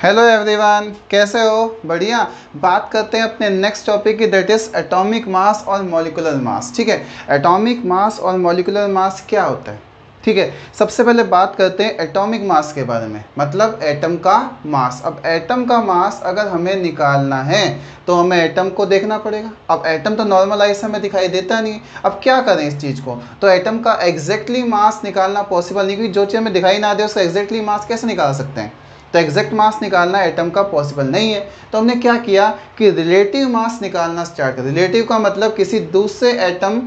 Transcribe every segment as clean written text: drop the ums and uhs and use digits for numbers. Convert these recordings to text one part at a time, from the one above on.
Hello everyone, कैसे हो? बढ़िया। बात करते हैं अपने नेक्स्ट टॉपिक की, दैट इज़ एटॉमिक मास और मॉलिक्यूलर मास। ठीक है, एटॉमिक मास और मॉलिक्यूलर मास क्या होता है? ठीक है, सबसे पहले बात करते हैं एटॉमिक मास के बारे में, मतलब एटम का मास। अब एटम का मास अगर हमें निकालना है तो हमें एटम को देखना पड़ेगा। अब एटम तो नॉर्मल आई से हमें दिखाई देता नहीं। अब क्या करें इस चीज़ को? तो एटम का एग्जैक्टली मास निकालना पॉसिबल नहीं, क्योंकि जो चीज़ हमें दिखाई ना दे उसका एग्जैक्टली मास कैसे निकाल सकते हैं? तो एग्जैक्ट मास निकालना एटम का पॉसिबल नहीं है। तो हमने क्या किया कि रिलेटिव मास निकालना स्टार्ट कर। रिलेटिव का मतलब किसी दूसरे एटम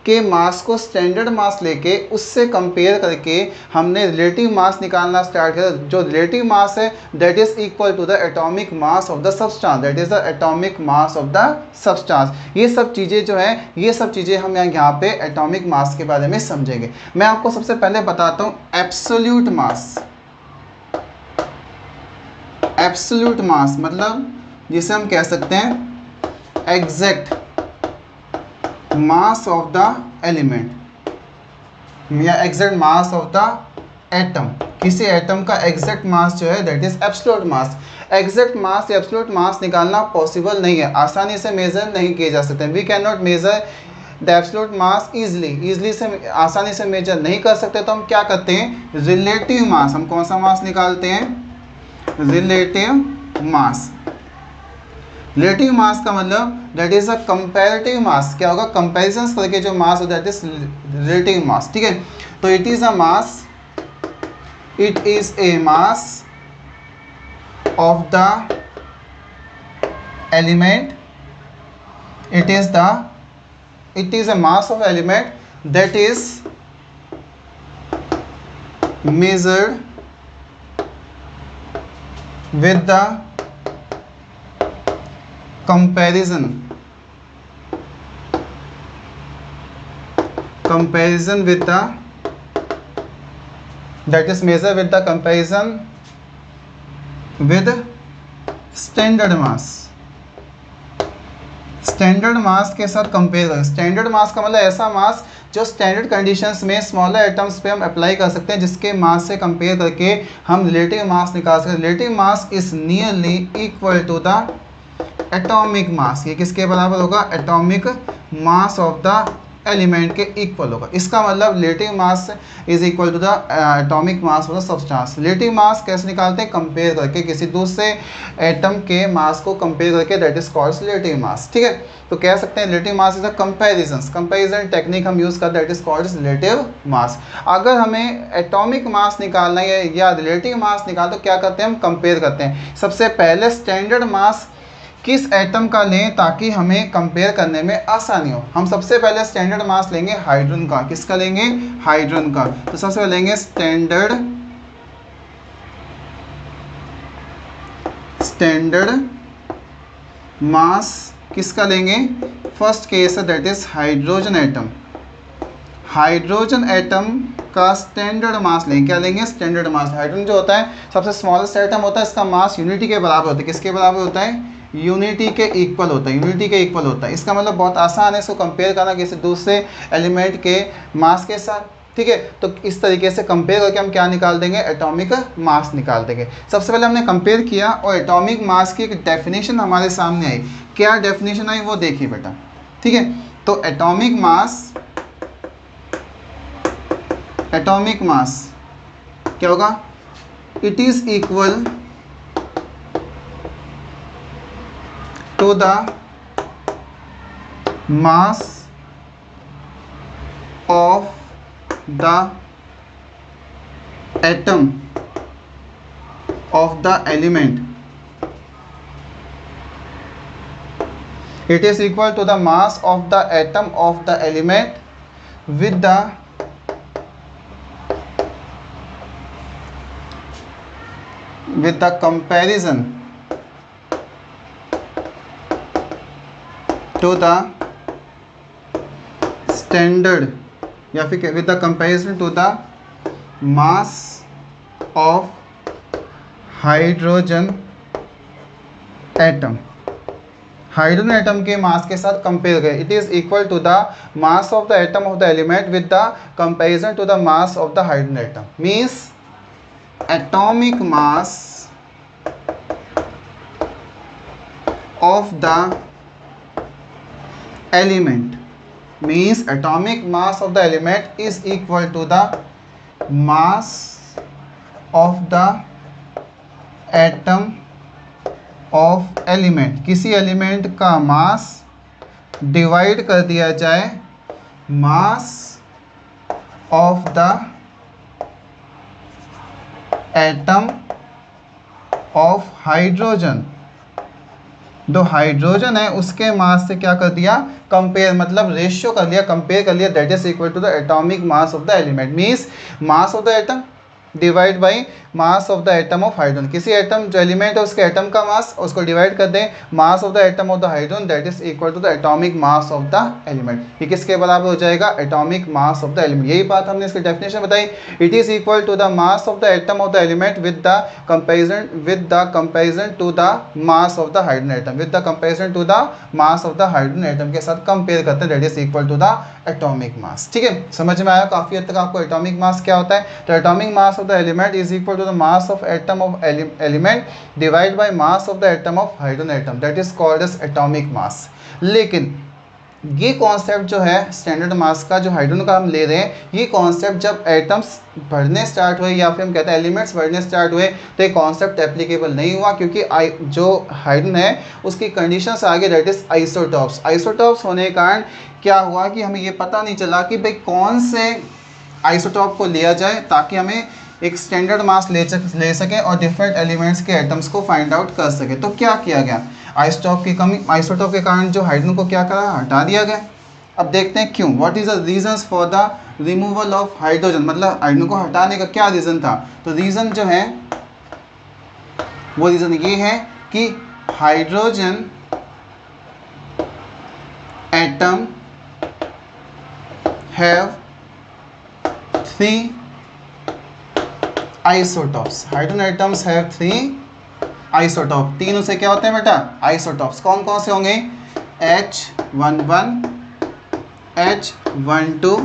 के मास को स्टैंडर्ड मास लेके उससे कंपेयर करके हमने रिलेटिव मास निकालना स्टार्ट किया। जो रिलेटिव मास है that is equal to the atomic mass of the substance, that is the atomic mass of the substance. ये सब चीज़ें जो है, ये सब चीज़ें हम यहाँ पे एटॉमिक मास के बारे में समझेंगे। मैं आपको सबसे पहले बताता हूँ एब्सोल्यूट मास। एब्सोल्यूट मास मतलब जिसे हम कह सकते हैं exact mass of the element या exact mass of the atom. किसी एटम का एग्जैक्ट मास जो है that is absolute mass. Exact mass या एब्सोल्यूट मास निकालना पॉसिबल नहीं है, आसानी से मेजर नहीं किए जा सकते। We can not measure the absolute mass easily से आसानी से मेजर नहीं कर सकते। तो हम क्या करते हैं, रिलेटिव मास। हम कौन सा मास निकालते हैं? रिलेटिव मास। रिलेटिव मास का मतलब दैट इज अ कंपैरेटिव मास। क्या होगा? कंपैरिजन करके जो मास हो दैट इज रिलेटिव मास। ठीक है, तो it is a mass, it is a mass of the element, it is a mass of element that is measured with the comparison with the, that is measured with the comparison with standard mass। Standard mass के साथ compare करें। Standard मास का मतलब ऐसा मास जो standard conditions में smaller atoms पे हम अप्लाई कर सकते हैं, जिसके मास से कंपेयर करके हम रिलेटिव मास निकाल सकते हैं। Relative mass is nearly equal to the atomic mass. ये किसके बराबर होगा? Atomic mass of the element के इक्वल होगा। इसका मतलब relative mass is equal to the atomic mass of the substance. Relative mass कैसे निकालते हैं? कंपेयर करके, किसी दूसरे एटम के मास को कंपेयर करके, that is called relative mass. ठीक है, तो कह सकते हैं relative mass is a comparison technique हम यूज करते हैं, that is called relative mass. अगर हमें एटॉमिक मास निकालना है या रिलेटिव मास निकालना तो क्या करते हैं? हम कंपेयर करते हैं। सबसे पहले स्टैंडर्ड मास किस एटम का लें ताकि हमें कंपेयर करने में आसानी हो। हम सबसे पहले स्टैंडर्ड मास लेंगे हाइड्रोजन का। किसका लेंगे? हाइड्रोजन का। तो सबसे पहले लेंगे स्टैंडर्ड मास किसका लेंगे? फर्स्ट केस है that is hydrogen atom. Hydrogen atom का स्टैंडर्ड मास लेंगे। क्या लेंगे? स्टैंडर्ड मास। हाइड्रोजन जो होता है सबसे स्मॉलेस्ट एटम होता है, इसका मास यूनिटी के बराबर होता है। किसके बराबर होता है? यूनिटी के इक्वल होता है। यूनिटी के इक्वल होता है। इसका मतलब बहुत आसान है इसको कंपेयर करना किसी दूसरे एलिमेंट के मास के साथ। ठीक है, तो इस तरीके से कंपेयर करके हम क्या निकाल देंगे? एटॉमिक मास निकाल देंगे। सबसे पहले हमने कंपेयर किया और एटॉमिक मास की एक डेफिनेशन हमारे सामने आई। क्या डेफिनेशन आई वो देखिए बेटा। ठीक है, तो एटॉमिक मास क्या होगा? It is equal to the mass of the atom of the element. It is equal to the mass of the atom of the element with the comparison to the standard या फिर with the comparison to the mass of hydrogen atom। Hydrogen atom के mass के साथ compare करें। It is equal to the mass of the atom of the element with the comparison to the mass of the hydrogen atom. Means atomic mass of the element, means atomic mass of the element is equal to the mass of the atom of element. किसी element का mass divide कर दिया जाए मास of the atom of hydrogen. जो hydrogen है उसके मास से क्या कर दिया, कंपेयर, मतलब रेशियो कर लिया, कंपेयर कर लिया, that is equal to the atomic mass of the element. Means mass of the atom divide by mass of the atom of hydrogen. किसी एटम जो एलिमेंट है उसके एटम का मास, उसको डिवाइड कर दें mass of the atom of the hydrogen, that is equal to the atomic mass of the element. ये किसके बराबर हो जाएगा, atomic mass of the element. यही बात हमने इसकी डेफिनेशन बताई. It is equal to the mass of the atom of the element with the comparison to the mass of the hydrogen atom, with the comparison to the mass of the hydrogen atom के साथ compare करते हैं, that is equal to the atomic mass. ठीक है, समझ में आया काफी हद तक आपको एटॉमिक मास क्या होता है. तो atomic mass of the element is equal to the mass of atom of element divide by mass of the atom of hydrogen atom, that is called as atomic mass. लेकिन ये concept जो है standard मास का जो hydrogen का हम ले रहे हैं, ये कॉन्सेप्ट जब एटम्स बढ़ने स्टार्ट हुए या फिर हम कहते हैं एलिमेंट्स बढ़ने स्टार्ट हुए तो ये कॉन्सेप्ट एप्लीकेबल नहीं हुआ, क्योंकि जो हाइड्रोजन है उसकी कंडीशंस आगे, दैट इज आइसोटॉप्स. आइसोटॉप्स होने के कारण क्या हुआ कि हमें ये पता नहीं चला कि भाई कौन से आइसोटॉप को लिया जाए ताकि हमें एक स्टैंडर्ड मास ले सकें और डिफरेंट एलिमेंट्स के एटम्स को फाइंड आउट कर सके. तो क्या किया गया, आइसोटॉप के कारण जो हाइड्रोजन को क्या करा, हटा दिया गया. अब देखते हैं क्यों. What is the reasons for the removal of hydrogen, मतलब हाइड्रोजन को हटाने का क्या रीज़न था. तो रीज़न जो है वो रीज़न ये है कि hydrogen atom have 3 isotopes. Hydrogen atoms have 3 isotope. 3 उसे क्या होते हैं बेटा, आइसोटॉप्स. कौन कौन से होंगे, H11, H12,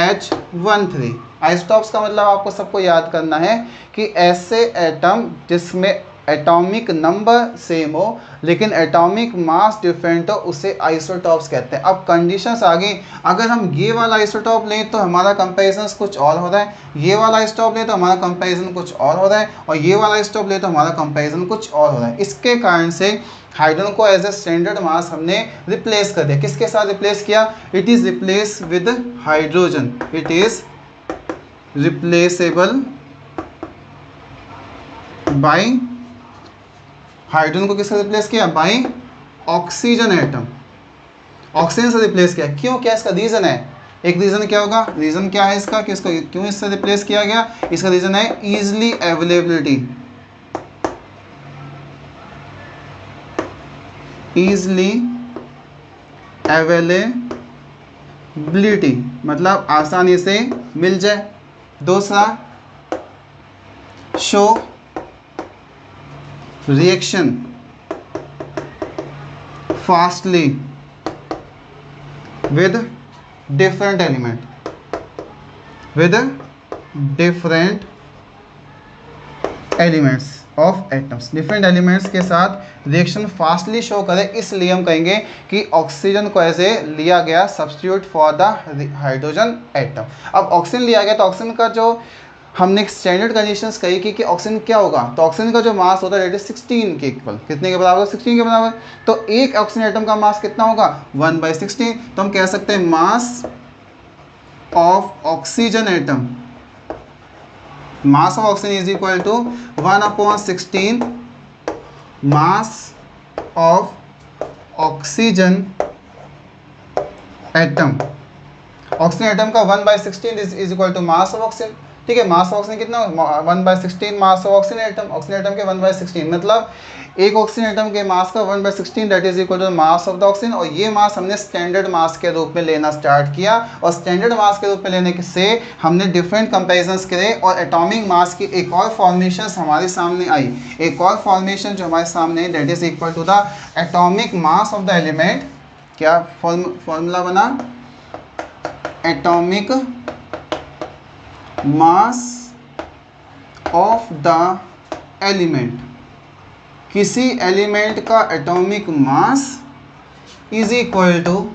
H13. आइसोटॉप्स का मतलब आपको सबको याद करना है कि ऐसे एटम जिसमें एटॉमिक नंबर सेम हो लेकिन एटॉमिक मास डिफरेंट हो, उसे आइसोटॉप्स कहते हैं. अब कंडीशंस आ गई, अगर हम ये वाला आइसोटॉप लें तो हमारा कंपैरिजन कुछ और हो रहा है, ये वाला आइसोटॉप लें तो हमारा कंपैरिजन कुछ और हो रहा है, और ये वाला आइसोटॉप लें तो हमारा कंपैरिजन कुछ और हो रहा है. इसके कारण से हाइड्रोजन को एज ए स्टैंडर्ड मास हमने रिप्लेस कर दिया. किसके साथ रिप्लेस किया, it is replace with hydrogen. It is replaceable by hydrogen को किससे रिप्लेस किया, बाई ऑक्सीजन एटम. ऑक्सीजन से रिप्लेस किया. क्यों, क्या इसका रीज़न है, एक रीज़न क्या होगा, रीज़न क्या है इसका कि इसको क्यों इससे रिप्लेस किया गया. इसका रीज़न है ईजिली अवेलेबिलिटी. ईजिली अवेलेबिलिटी मतलब आसानी से मिल जाए. दूसरा, show reaction fastly with different element, with different elements of atoms. Different elements के साथ रिएक्शन फास्टली शो करे, इसलिए हम कहेंगे कि ऑक्सीजन को ऐसे लिया गया substitute for the hydrogen atom. अब ऑक्सीजन लिया गया तो ऑक्सीजन का जो हमने स्टैंडर्ड कंडीशंस कही कि ऑक्सीजन क्या होगा, तो ऑक्सीजन का जो मास होता है दैट इज 16 के इक्वल. कितने के बराबर, 16 के बराबर. तो एक ऑक्सीजन एटम का मास कितना होगा, 1/16. तो हम कह सकते हैं mass of oxygen atom, mass of oxygen is equal to 1/16 mass of oxygen atom. Oxygen atom का 1/16 is equal to mass of oxygen. ठीक है, मास ऑफ ऑक्सीजन कितना, 1/16 mass of oxygen atom. Oxygen atom के 1/16 मतलब एक oxygen atom के mass का 1/16 that is equal to mass of the oxygen. और ये मास हमने स्टैंडर्ड मास के रूप में लेना स्टार्ट किया, और स्टैंडर्ड मास के रूप में लेने से हमने डिफरेंट कंपेरिजन्स करे, और एटॉमिक मास की एक और फॉर्मेशन हमारे सामने आई. एक और फॉर्मेशन जो हमारे सामने that is equal to the atomic mass of the element. क्या फॉर्मूला बना, atomic mass of the element. किसी एलिमेंट का atomic mass is equal to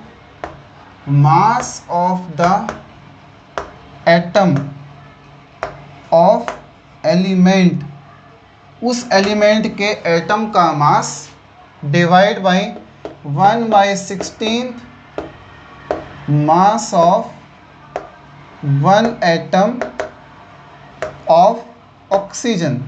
mass of the atom of element, उस एलिमेंट के एटम का mass divide by 1/16 mass of one atom of oxygen.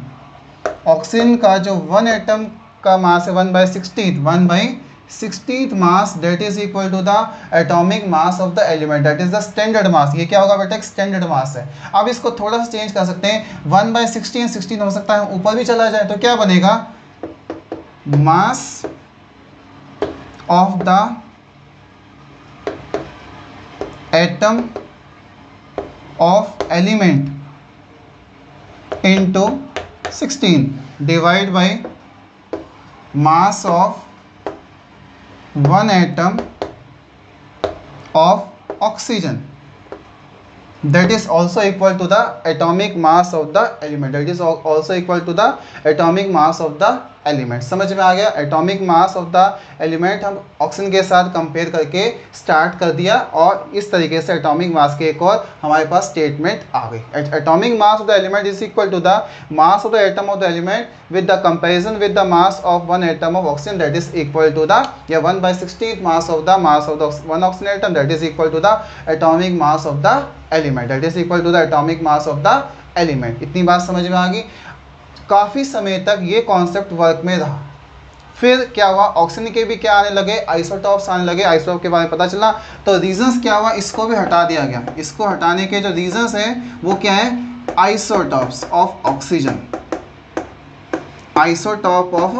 Oxygen का जो one atom का mass है 1/16 mass, that is equal to the atomic mass of the element, that is the standard mass. ये क्या होगा बेटा? एक स्टैंडर्ड मास है। अब इसको थोड़ा सा चेंज कर सकते हैं, 1/16 हो सकता है ऊपर भी चला जाए, तो क्या बनेगा? मास of the atom of element into 16 divide by mass of one atom of oxygen, that is also equal to the atomic mass of the element, that is also equal to the atomic mass of the element. समझ में आ गया? Atomic mass of the element हम oxygen के साथ compare करके start कर दिया, और इस तरीके से एटॉमिक मास के एक और हमारे पास स्टेटमेंट आ गई। Atomic mass of the element is equal to the mass of the atom of the element with the comparison with the mass of one atom of oxygen, that is equal to the, या 1/16 mass of the one oxygen atom, that is equal to the atomic mass of the element, that is equal to the atomic mass of the element. इतनी बात समझ में आ गई? काफ़ी समय तक ये कॉन्सेप्ट वर्क में रहा। फिर क्या हुआ? ऑक्सीजन के भी क्या आने लगे? आइसोटॉप्स आने लगे। आइसोटॉप के बारे में पता चला, तो रीजंस क्या हुआ? इसको भी हटा दिया गया। इसको हटाने के जो रीजंस हैं वो क्या है? Isotopes of oxygen, isotope of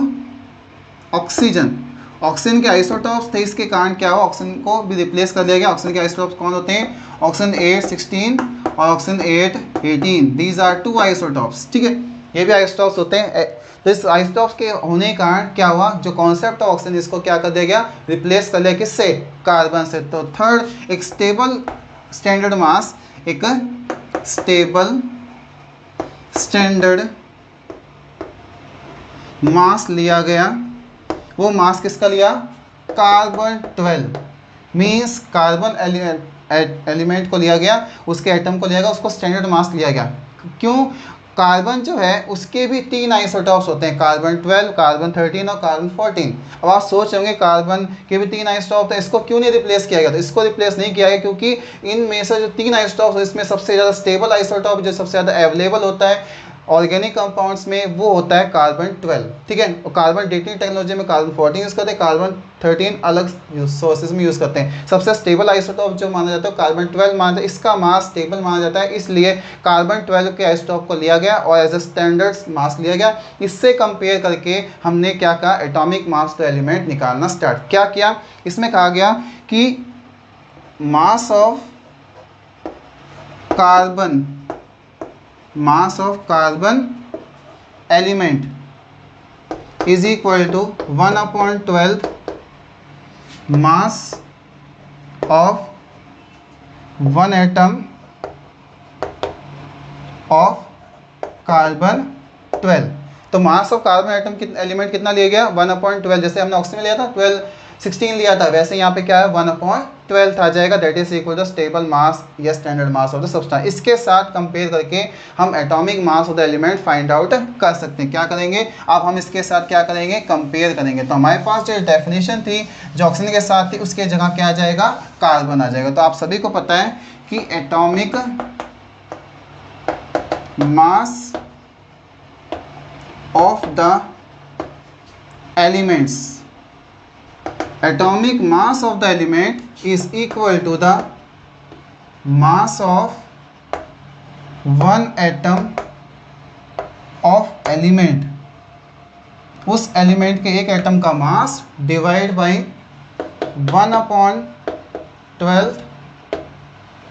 oxygen. Oxygen के आइसोटॉप्स थे, इसके कारण क्या हुआ? ऑक्सीजन को भी रिप्लेस कर दिया गया। ऑक्सीजन के आइसोटॉप्स कौन होते हैं? ऑक्सीजन 816 और oxygen 818, these are two isotopes. ठीक है, ये भी आइसोटॉप्स होते हैं। तो इस आइसोटॉप्स के होने के कारण क्या हुआ? जो कॉन्सेप्ट ऑफ ऑक्सीजन, इसको क्या कर दिया गया? रिप्लेस कर लिया किससे? कार्बन से। तो थर्ड, एक स्टेबल स्टैंडर्ड मास, एक स्टेबल स्टैंडर्ड मास लिया गया। वो मास किसका लिया? कार्बन 12, मीन्स कार्बन एलिमेंट को लिया गया, उसके एटम को लिया गया, उसको स्टैंडर्ड मास लिया गया। क्यों? कार्बन जो है उसके भी 3 आइसोटॉप्स होते हैं, कार्बन 12, कार्बन 13 और कार्बन 14। अब आप सोच होंगे कार्बन के भी 3 आइसोटॉप हैं, इसको क्यों नहीं रिप्लेस किया गया? तो इसको रिप्लेस नहीं किया गया क्योंकि इनमें से जो 3 आइसोटॉप्स है, इसमें सबसे ज़्यादा स्टेबल आइसोटॉप जो सबसे ज़्यादा अवेलेबल होता है ऑर्गेनिक कंपाउंड्स में, वो होता है कार्बन 12। ठीक है, और कार्बन डेटिंग टेक्नोलॉजी में कार्बन 14 यूज़ करते हैं, कार्बन 13 अलग सोर्सेज में यूज़ करते हैं। सबसे स्टेबल आइसोटॉप जो माना जाता है कार्बन 12 माना जाता है, इसका मास स्टेबल माना जाता है, इसलिए कार्बन 12 के आइसोटॉप को लिया गया और एज ए स्टैंडर्ड मास लिया गया। इससे कंपेयर करके हमने क्या कहा? Atomic mass of the element निकालना स्टार्ट क्या किया? इसमें कहा गया कि मास of carbon, mass of carbon element is equal to 1/12 mass of one atom of carbon 12। तो मास ऑफ कार्बन एटम एलिमेंट कितना लिया गया? 1/12। जैसे हमने ऑक्सीजन लिया था 16 लिया था, वैसे यहाँ पे क्या है? 1/12 आ जाएगा, that is equal to stable mass या standard mass of the substance. इसके साथ कंपेयर करके हम atomic mass of the element find out कर सकते हैं। क्या करेंगे? अब हम इसके साथ क्या करेंगे? कंपेयर करेंगे। तो हमारे पास जो डेफिनेशन थी जो ऑक्सीजन के साथ थी, उसके जगह क्या आ जाएगा? कार्बन आ जाएगा। तो आप सभी को पता है कि atomic mass of the elements, atomic mass of the element is equal to the mass of one atom of element, उस एलिमेंट के एक एटम का mass divide by 1/12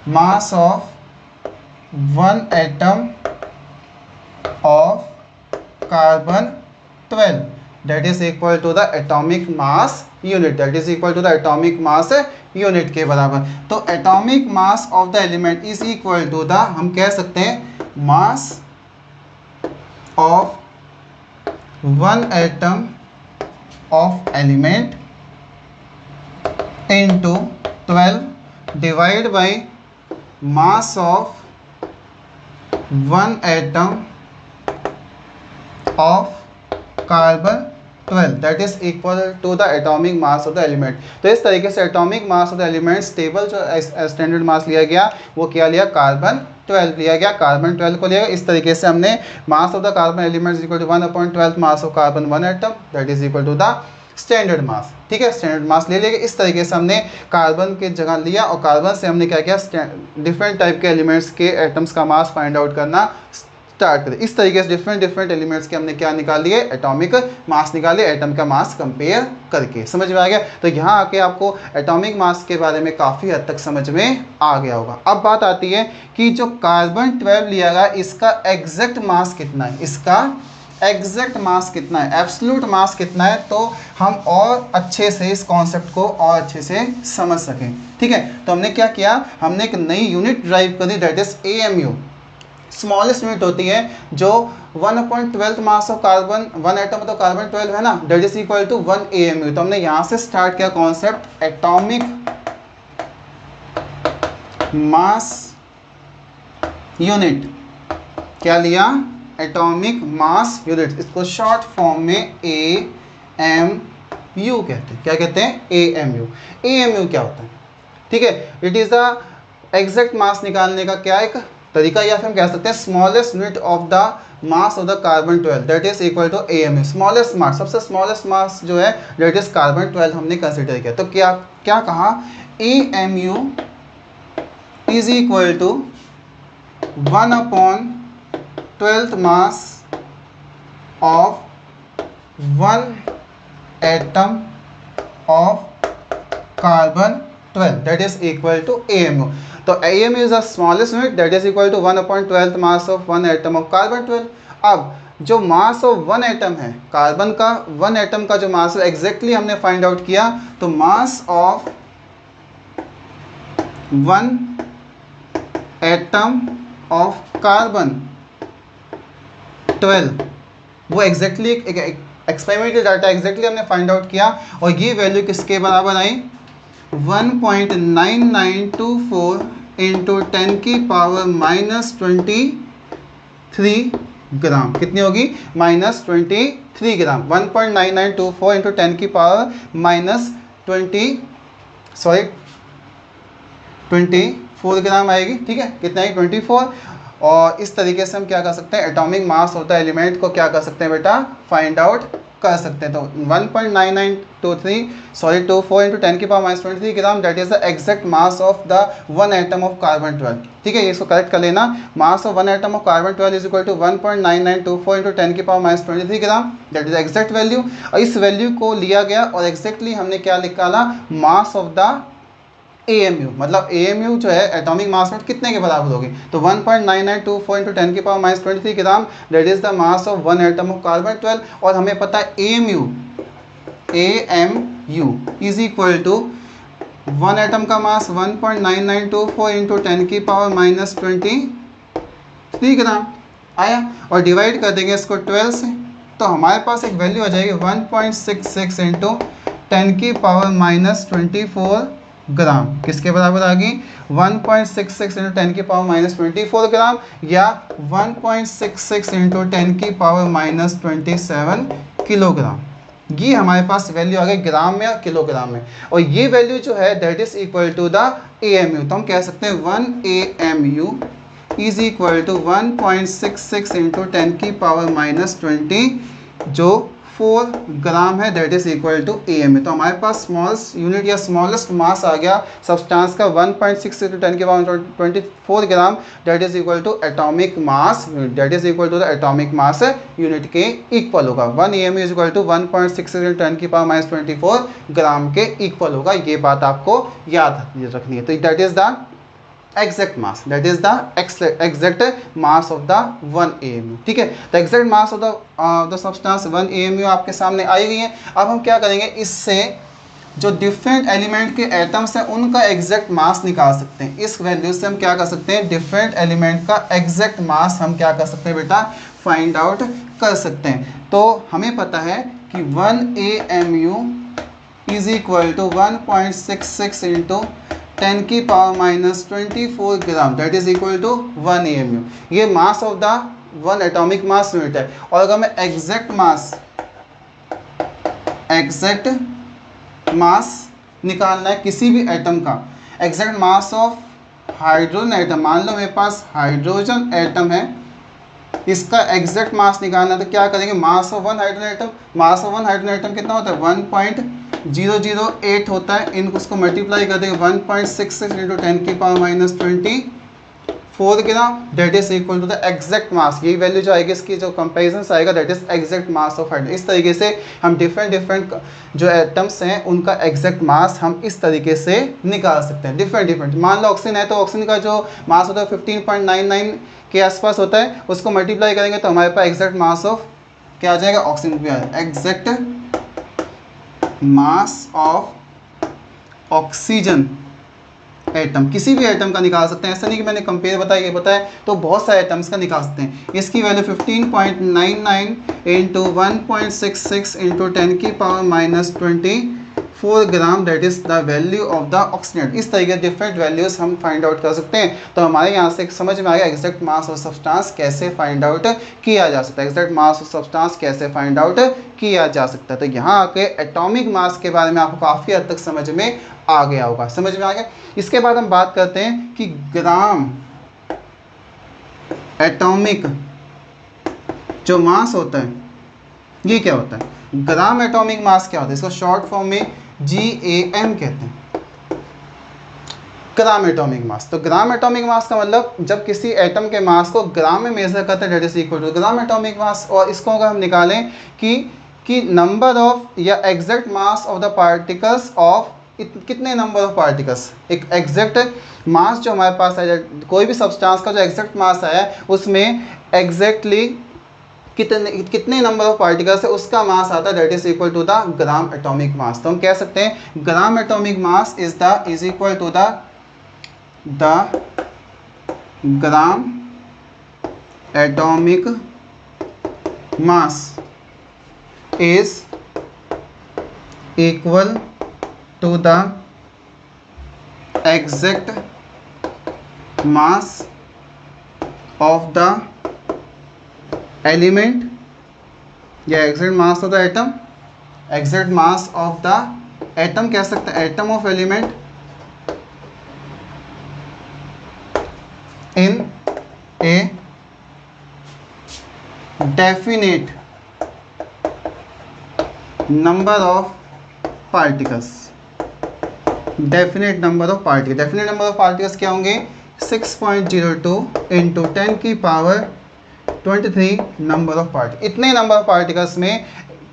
mass of one atom of carbon 12, that is equal to the atomic mass unit, that is equal to the atomic mass unit के बराबर। तो atomic mass of the element is equal to the, हम कह सकते हैं, mass of 1 atom of element into 12 divided by mass of 1 atom of carbon 12 that is equal to the atomic mass of the element. तो इस तरीके से atomic mass of the element stable जो standard mass लिया गया वो क्या लिया, कार्बन 12 लिया गया, कार्बन 12 को लिया गया। इस तरीके से हमने mass of the carbon element is equal to 1/12 mass of carbon 1 atom that is equal to the standard mass. ठीक है, स्टैंडर्ड मास ले लिया। इस तरीके से हमने कार्बन की जगह लिया और कार्बन से हमने क्या किया, डिफरेंट टाइप के एलिमेंट्स के एटम्स का मास फाइंड आउट करना स्टार्ट करें। इस तरीके से डिफरेंट एलिमेंट्स के हमने क्या निकाल लिए, एटॉमिक मास निकाले, एटम का मास कंपेयर करके। समझ में आ गया? तो यहाँ आके आपको एटॉमिक मास के बारे में काफ़ी हद तक समझ में आ गया होगा। अब बात आती है कि जो कार्बन 12 लिया गया इसका एग्जैक्ट मास कितना है, इसका एग्जैक्ट मास कितना है, एब्सोल्यूट मास कितना है, तो हम और अच्छे से इस कॉन्सेप्ट को और अच्छे से समझ सकें। ठीक है, तो हमने क्या किया, हमने एक नई यूनिट ड्राइव कर दी that is AMU। Smallest unit होती है जो 1/12 मास ऑफ कार्बन 1 एटम, तो कार्बन 12 है ना, that is equal to 1 AMU। तो हमने यहाँ से स्टार्ट किया कॉन्सेप्ट एटॉमिक मास यूनिट। क्या लिया, एटॉमिक मास यूनिट, इसको शॉर्ट फॉर्म में AMU कहते हैं। क्या कहते हैं, AMU। AMU क्या होता है, ठीक है, इट इज द एग्जैक्ट मास निकालने का क्या एक तरीका, या फिर हम कह सकते हैं smallest unit of the mass of the carbon 12 that is equal to AMU। Smallest mass, सबसे स्मॉलेस्ट मास जो है दैट इज कार्बन 12 हमने कंसिडर किया। तो क्या क्या कहा, AMU is equal to 1/12 mass of 1 atom of carbon 12 that is equal to AMU। तो AMU is the smallest unit that is equal to 1/12 mass of 1 atom of carbon 12। अब जो mass of 1 atom है, carbon का 1 atom का जो मास है exactly हमने find out किया। तो मास ऑफ 1 एटम ऑफ कार्बन 12 वो एग्जैक्टली एक्सपेरिमेंटल डाटा एग्जैक्टली हमने फाइंड आउट किया और ये वैल्यू किसके बराबर आई, 1.9924 इंटू 10 की पावर -23 ग्राम। कितनी होगी, -23 ग्राम। 1.9924 इंटू 10 की पावर -24 ग्राम आएगी। ठीक है, कितना है, 24। और इस तरीके से हम क्या कर सकते हैं, atomic mass of the element को क्या कर सकते हैं बेटा, फाइंड आउट कर सकते हैं। तो 1.9924 इंटू 10 की power -23 gram that is the exact mass of the 1 atom of carbon 12। ठीक है, इसको करेक्ट कर लेना, mass of 1 atom of carbon 12 is equal to 1.9924 into 10 की power -23 gram that is exact value. और इस वैल्यू को लिया गया और एग्जैक्टली हमने क्या निकाला, मास ऑफ द AMU। मतलब AMU जो है एटॉमिक मास में कितने के बराबर होगी, तो 1.9924 इंटू 10 की power -23 gram that is the mass of 1 atom of carbon 12। और हमें पता है AMU is equal to 1 atom का मास 1.9924 इंटू 10 की पावर -23 ग्राम आया, और डिवाइड कर देंगे इसको 12 से, तो हमारे पास एक वैल्यू आ जाएगी 1.66 इंटू 10 की पावर -24 ग्राम। किसके बराबर आ गई, 1.66 इंटू 10 की पावर -24 ग्राम, या 1.66 इंटू 10 की पावर -27 किलोग्राम। ये हमारे पास वैल्यू आ गई ग्राम में और किलोग्राम में। और ये वैल्यू जो है that is equal to the AMU। तो हम कह सकते हैं 1 AMU is equal to 1.66 into 10 की पावर -20 जो 4 ग्राम है that is equal to AMU। तो हमारे पास स्मॉलेस्ट यूनिट या स्मॉलेस्ट मास आ गया सब्सटेंस का 1.6 इंटू 10 की power 24 gram that is equal to atomic mass unit that is equal to the atomic mass unit के इक्वल होगा। 1 AMU is equal to 1.6 into 10 की पावर -24 ग्राम के इक्वल होगा। ये बात आपको याद रखनी है। तो that is the exact mass, that is the exact mass of the 1 AMU। ठीक है, तो exact mass of the substance 1 AMU आपके सामने आई गई है। अब हम क्या करेंगे, इससे जो डिफरेंट एलिमेंट के एटम्स हैं उनका एग्जैक्ट मास निकाल सकते हैं। इस वैल्यू से हम क्या कर सकते हैं, डिफरेंट एलिमेंट का एग्जैक्ट मास हम क्या कर सकते हैं बेटा, फाइंड आउट कर सकते हैं। तो हमें पता है कि 1 AMU is equal to 1.66 into 10 की power minus 24 gram, that is equal to 1 AMU। ये mass of the one atomic mass unit है। और अगर मैं एग्जैक्ट मास निकालना है किसी भी एटम का, exact mass of hydrogen atom, मान लो मेरे पास हाइड्रोजन एटम है, इसका एग्जैक्ट मास निकालना है तो क्या करेंगे, मास of one hydrogen atom, mass of one hydrogen atom कितना होता है 1.008 होता है, इन उसको मल्टीप्लाई कर देंगे 1.66 इंटू 10 की power minus 24 gram, that is equal to the exact mass. यही वैल्यू जो आएगी इसकी जो कंपेरिजन आएगा that is exact mass of hydrogen. इस तरीके से हम डिफरेंट जो एटम्स हैं उनका एग्जैक्ट मास हम इस तरीके से निकाल सकते हैं, डिफरेंट। मान लो ऑक्सीजन है तो ऑक्सीजन का जो मास होता है 15.99 के आसपास होता है, उसको मल्टीप्लाई करेंगे तो हमारे पास एग्जैक्ट मास ऑफ क्या आ जाएगा, ऑक्सीजन भी आ जाएगा। Exact mass of oxygen atom, किसी भी एटम का निकाल सकते हैं, ऐसा नहीं कि मैंने कंपेयर बताया ये बताया, तो बहुत सारे एटम्स का निकाल सकते हैं। इसकी वैल्यू 15.99 इंटू 1.66 इंटू 10 की power minus 24 gram, that is the value of the oxygen. इस तरीके से डिफरेंट वैल्यूज हम फाइंड आउट कर सकते हैं। तो हमारे यहाँ से समझ में आ गया एग्जैक्ट मास ऑफ सब्सटेंस कैसे फाइंड आउट किया जा सकता है, एग्जैक्ट मास ऑफ सब्सटेंस कैसे फाइंड आउट किया जा सकता है। तो यहाँ आके एटॉमिक मास के बारे में आपको काफ़ी हद तक समझ में आ गया होगा, समझ में आ गया। इसके बाद हम बात करते हैं कि ग्राम एटॉमिक जो मास होता है ये क्या होता है, ग्राम एटॉमिक मास क्या होता है, इसको शॉर्ट फॉर्म में GAM कहते हैं, ग्राम एटॉमिक मास। तो ग्राम एटॉमिक मास का मतलब जब किसी एटम के मास को ग्राम में मेजर करते हैं that is equal to gram atomic mass. और इसको अगर हम निकालें कि नंबर ऑफ या exact mass of the particles of कितने नंबर ऑफ पार्टिकल्स, एक एग्जैक्ट मास जो हमारे पास है, कोई भी सब्सटेंस का जो एग्जैक्ट मास है उसमें एग्जैक्टली कितने नंबर ऑफ पार्टिकल्स है उसका मास आता है that is equal to the gram atomic mass. तो हम कह सकते हैं gram atomic mass is equal to the gram atomic mass is equal to the exact mass of the element या exact mass of the atom, exact mass of the atom कह सकते हैं, atom of element in a definite number of particles। Definite number of particles क्या होंगे 6.02 into 10 की power 23 number of particle. इतने number of particles में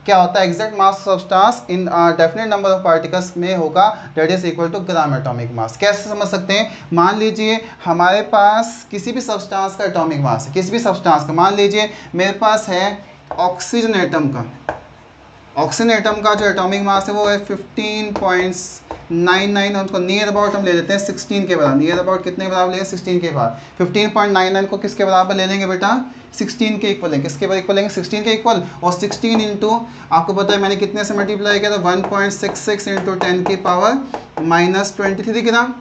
क्या होता है exact mass substance in definite number of particles में होगा that is equal to gram atomic mass. कैसे समझ सकते हैं, मान लीजिए हमारे पास किसी भी सब्सटेंस का एटॉमिक मास है, किसी भी सब्सटेंस का, मान लीजिए मेरे पास है ऑक्सीजन एटम का, ऑक्सीजन एटम का जो एटॉमिक मास है वो है 15.99, उसको नियर अबाउट हम ले लेते हैं 16 के बराबर। नियर अबाउट कितने के बराबर लेंगे 16 के बराबर। 15.99 को किसके बराबर ले लेंगे बेटा 16 के इक्वल लेंगे, किसके इक्वल लेंगे 16 के इक्वल। और 16 इंटू आपको पता है मैंने कितने से मल्टीप्लाई किया था 1.66 इंटू 10 की पावर माइनस 23 ग्राम,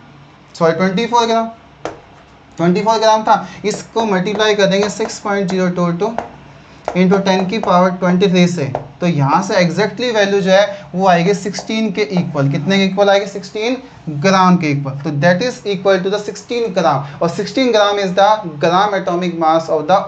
सॉरी 24 ग्राम, 24 ग्राम था। इसको मल्टीप्लाई कर देंगे 6.022 इंटू 10 की पावर 23 से, तो यहाँ से एग्जैक्टली वैल्यू जो है वो आएगी 16 के इक्वल। कितने के इक्वल आएगी 16 ग्राम के इक्वल। तो that is equal to the 16 gram, और 16 gram is the gram atomic mass of the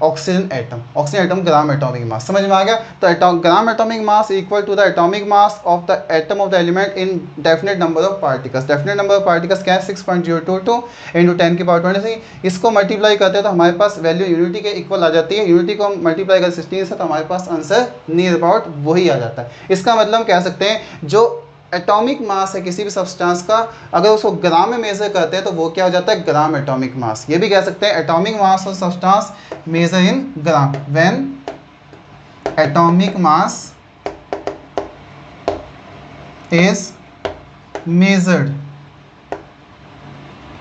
oxygen atom gram atomic mass. समझ में आ गया। तो gram atomic mass equal to the atomic mass of the atom of the element in definite number of particles. Definite number of particles क्या है 6.022 into 10 की power 23। इसको multiply करते हैं तो हमारे पास वैल्यू यूनिटी के इक्वल आ जाती है। यूनिटी को हम मल्टीप्लाई कर 16 से तो हमारे पास आंसर नियर अबाउट वही आ जाता है। इसका मतलब हम कह सकते हैं जो एटॉमिक मास है किसी भी सब्सटेंस का, अगर उसको ग्राम में मेजर करते हैं तो वो क्या हो जाता है ग्राम एटॉमिक मास। ये भी कह सकते हैं atomic mass of substance measure in gram, when atomic mass is measured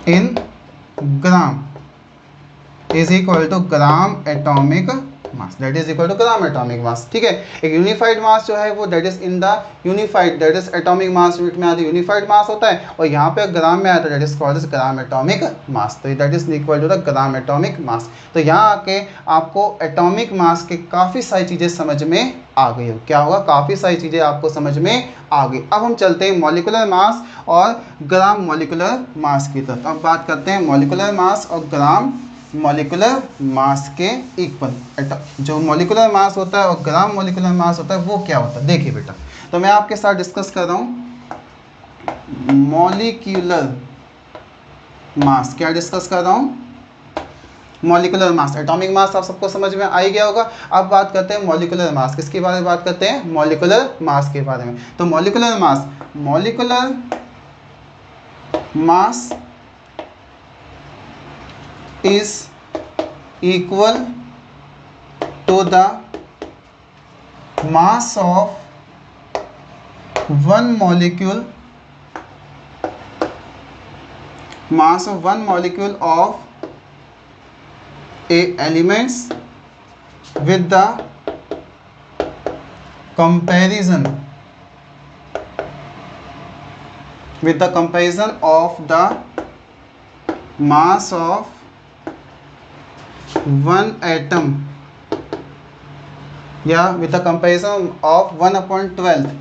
in gram is equal to gram atomic mass, that is equal to gram atomic mass. ठीक है, एक यूनिफाइड मास जो है वो that is in the unified, that is atomic mass unit में आता है unified मास होता है, और यहाँ पे ग्राम में आता है that is called as gram atomic mass. तो that is equal to the gram atomic mass. तो यहाँ आके आपको एटॉमिक मास के काफ़ी सारी चीज़ें समझ में आ गई हो। क्या होगा, काफ़ी सारी चीज़ें आपको समझ में आ गई। अब हम चलते हैं मॉलिक्यूलर मास और ग्राम मॉलिक्यूलर मास की तरफ। अब बात करते हैं मॉलिक्यूलर मास और ग्राम मॉलिक्यूलर मास के इक्वल। जो मॉलिक्यूलर मास होता है और ग्राम मॉलिक्यूलर मास होता है वो क्या होता है, देखिए बेटा। तो मैं आपके साथ डिस्कस कर रहा हूँ मॉलिक्यूलर मास। क्या डिस्कस कर रहा हूँ, मॉलिक्यूलर मास। एटॉमिक मास आप सबको समझ में आ ही गया होगा। अब बात करते हैं मॉलिक्यूलर मास। किसके बारे में बात करते हैं, मॉलिक्यूलर मास के बारे में। तो molecular mass, molecular mass is equal to the mass of one molecule, mass of one molecule of a elements with the comparison, with the comparison of the mass of one atom, या with the comparison of 1/12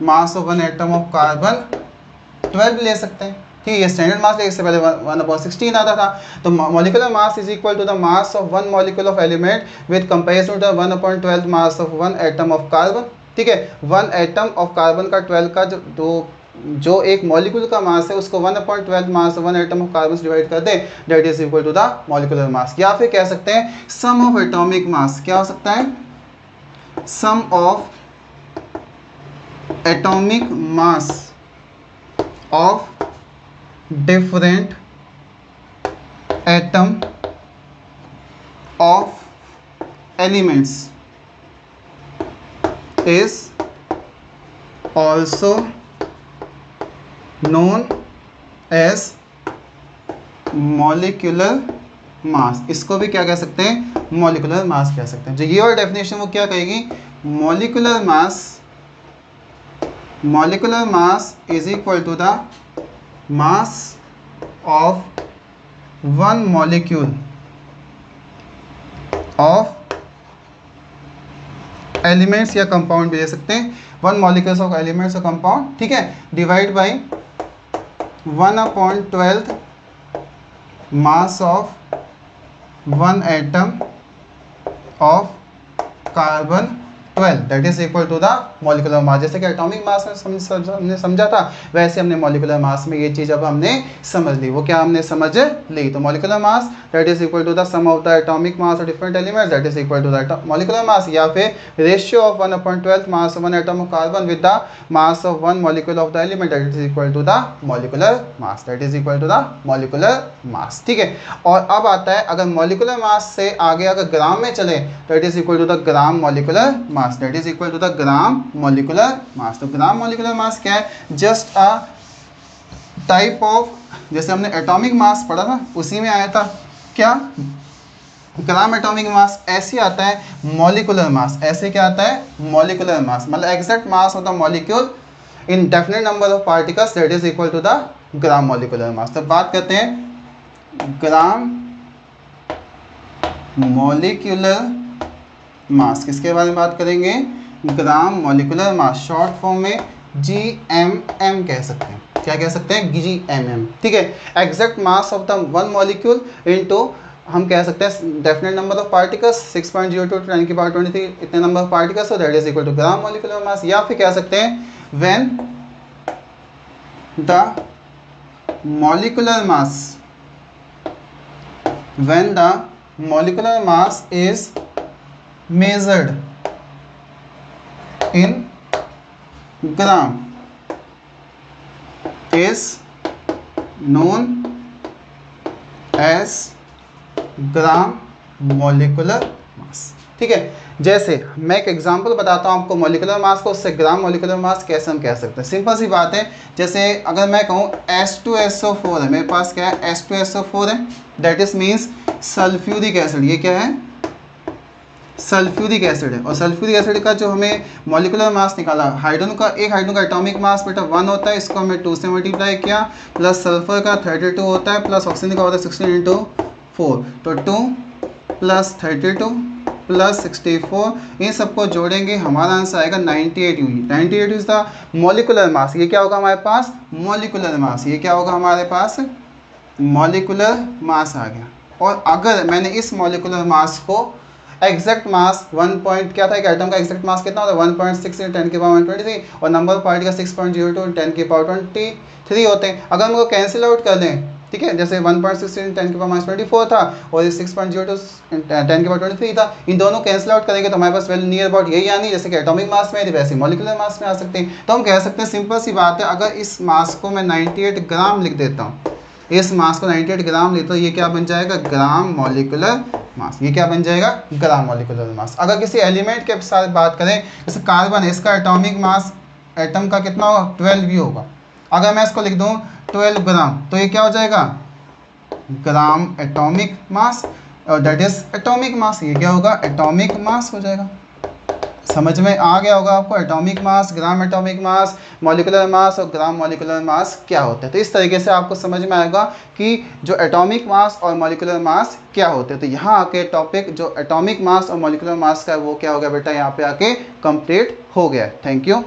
mass of one atom of carbon 12 ले सकते हैं। ठीक है, ये standard मास है, इससे पहले 1/16 आता था। तो molecular mass is equal to the mass of one molecule of element with comparison to the 1/12 mass of one atom of carbon. ठीक है, वन एटम ऑफ कार्बन का 12 का जो एक मॉलिक्यूल का मास है उसको 1/12 mass one atom of carbon से डिवाइड कर दे, that is equal to the molecular mass. या फिर कह सकते हैं सम ऑफ एटॉमिक मास। क्या हो सकता है, sum of atomic mass of different atom of elements is also known as molecular mass। इसको भी क्या कह सकते हैं, molecular mass कह सकते हैं। जो ये और डेफिनेशन वो क्या कहेगी, molecular mass is equal to the mass of one molecule of elements, या कंपाउंड भी दे सकते हैं, वन मॉलिक्यूल्स ऑफ एलिमेंट्स और कंपाउंड। ठीक है, divide by 1/12 mass of one atom of carbon 12, that is equal to the molecular mass. जैसे कि एटॉमिक मास में हमने समझा था, वैसे हमने मॉलिक्यूलर मास में ये चीज़ अब हमने समझ ली। वो क्या हमने समझ ली, तो molecular mass that is equal to the sum of the atomic mass of different elements, that is equal to the molecular mass. या फिर ratio of 1/12 mass of one atom of carbon with the mass of one molecule of the element, that is equal to the molecular mass, that is equal to the molecular mass. ठीक है, और अब आता है अगर molecular mass से आगे अगर ग्राम में चले, that is equal to the gram molecular mass, that is equal to the gram molecular mass. तो ग्राम मॉलिक्यूलर मास क्या है, जस्ट अ टाइप ऑफ, जैसे हमने एटॉमिक मास पढ़ा था उसी में आया था क्या, ग्राम एटॉमिक मास। ऐसे आता है मॉलिक्यूलर मास, ऐसे क्या आता है मॉलिक्यूलर मास, मतलब exact mass of the molecule in definite number of particles, that is equal to the gram molecular mass. तो बात करते हैं ग्राम मॉलिक्यूलर मास, किसके बारे में बात करेंगे, ग्राम मॉलिक्यूलर मास, शॉर्ट फॉर्म में GMM कह सकते हैं। क्या कह सकते हैं, GMM। ठीक है, exact mass of the one molecule into हम कह सकते हैं डेफिनेट नंबर ऑफ पार्टिकल्स 6.02 × 10⁻23 इतने number of particles, so that is equal to gram molecular mass. या फिर कह सकते हैं when the molecular mass is measured in gram is known as gram molecular mass. ठीक है, जैसे मैं एक एग्जांपल बताता हूँ आपको मॉलिक्यूलर मास को, उससे ग्राम मॉलिक्यूलर मास कैसे हम कह सकते हैं। सिंपल सी बात है, जैसे अगर मैं कहूँ H2SO4 है, मेरे पास क्या है H2SO4 है, that is means sulphuric acid, ये क्या है? सल्फ्यूरिक एसिड है। और सल्फ्यूरिक एसिड का जो हमें मॉलिक्यूलर मास निकाला, हाइड्रोजन का, एक हाइड्रोजन का एटॉमिक मास बेटा 1 होता है, इसको हमने 2 से मल्टीप्लाई किया, प्लस सल्फर का 32 होता है, प्लस ऑक्सीजन का होता है 16 इंटू 4, तो 2 प्लस 32 प्लस 64, इन सबको जोड़ेंगे हमारा आंसर आएगा 98 यूनिट। 98 इज द मॉलिक्यूलर मास। ये क्या होगा हमारे पास? Molecular mass. ये क्या होगा हमारे पास? मॉलिक्यूलर मास आ गया। और अगर मैंने इस मॉलिक्यूलर मास को एग्जैक्ट मास 1 पॉइंट क्या था, एक एटम का एग्जैक्ट मास कितना होता है? 1.6 × 10 की पावर 23, और नंबर ऑफ पार्टिकल 6.02 × 10 की पावर 23 होते हैं। अगर हम उनको कैंसिल आउट कर दें, ठीक है, जैसे 1.6 × 10 की पावर -24 था और ये 6.02 × 10 की पावर 23 था, इन दोनों कैंसिल आउट करेंगे तो हमारे पास वैल्यू नियर अबाउट यही आनी, जैसे कि एटॉमिक मास में है वैसे मॉलिक्यूलर मास में आ सकते हैं। तो हम कह सकते हैं, सिंपल सी बात है, अगर इस मास को मैं 98 ग्राम लिख देता हूँ, इस मास को 98 ग्राम लेता हूँ, ये क्या बन जाएगा? ग्राम मॉलिक्यूलर मास। ये क्या बन जाएगा? ग्राम मॉलिक्यूलर मास। अगर किसी एलिमेंट के साथ बात करें, जैसे कार्बन है, इसका एटॉमिक मास एटम का कितना होगा? 12 ही होगा। अगर मैं इसको लिख दूँ 12 ग्राम, तो ये क्या हो जाएगा? ग्राम एटॉमिक मास, और दैट इज एटॉमिक मास। ये क्या होगा? एटॉमिक मास हो जाएगा। समझ में आ गया होगा आपको एटॉमिक मास, ग्राम एटॉमिक मास, मॉलिक्यूलर मास और ग्राम मॉलिक्यूलर मास क्या होता है। तो इस तरीके से आपको समझ में आएगा कि जो एटॉमिक मास और मॉलिक्यूलर मास क्या होते हैं। तो यहाँ आके टॉपिक जो एटॉमिक मास और मॉलिक्यूलर मास का है वो क्या हो गया बेटा, यहाँ पे आके कंप्लीट हो गया। Thank you.